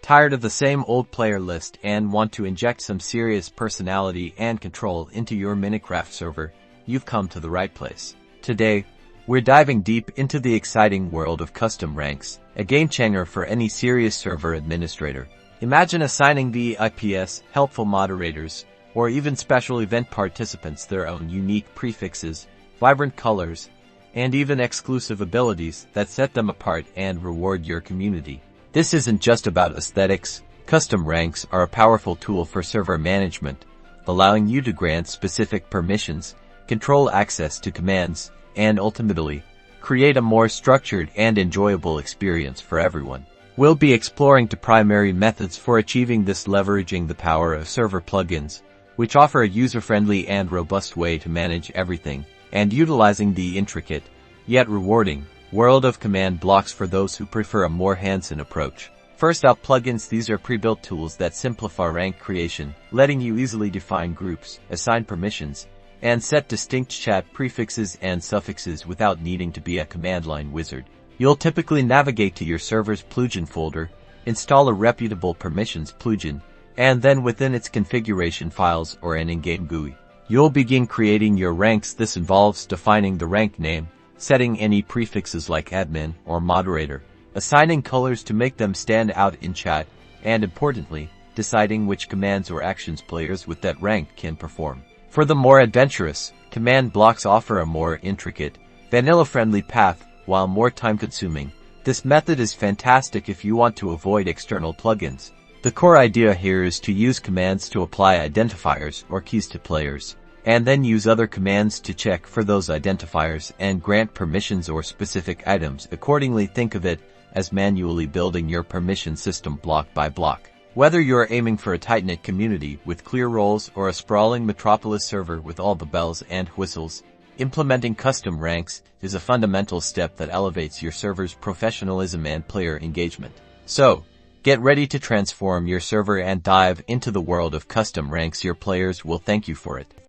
Tired of the same old player list and want to inject some serious personality and control into your Minecraft server? You've come to the right place. Today, we're diving deep into the exciting world of custom ranks, a game-changer for any serious server administrator. Imagine assigning VIPs, helpful moderators, or even special event participants their own unique prefixes, vibrant colors, and even exclusive abilities that set them apart and reward your community. This isn't just about aesthetics. Custom ranks are a powerful tool for server management, allowing you to grant specific permissions, control access to commands, and ultimately, create a more structured and enjoyable experience for everyone. We'll be exploring the primary methods for achieving this, leveraging the power of server plugins, which offer a user-friendly and robust way to manage everything, and utilizing the intricate, yet rewarding, world of command blocks for those who prefer a more hands-on approach. First up, plugins. These are pre-built tools that simplify rank creation, letting you easily define groups, assign permissions, and set distinct chat prefixes and suffixes without needing to be a command line wizard. You'll typically navigate to your server's plugin folder, install a reputable permissions plugin, and then within its configuration files or an in-game GUI, you'll begin creating your ranks. This involves defining the rank name, setting any prefixes like admin or moderator, assigning colors to make them stand out in chat, and importantly, deciding which commands or actions players with that rank can perform. For the more adventurous, command blocks offer a more intricate, vanilla-friendly path, while more time-consuming. This method is fantastic if you want to avoid external plugins. The core idea here is to use commands to apply identifiers or keys to players, and then use other commands to check for those identifiers and grant permissions or specific items accordingly. Think of it as manually building your permission system block by block. Whether you're aiming for a tight-knit community with clear roles or a sprawling metropolis server with all the bells and whistles, implementing custom ranks is a fundamental step that elevates your server's professionalism and player engagement. So, get ready to transform your server and dive into the world of custom ranks. Your players will thank you for it.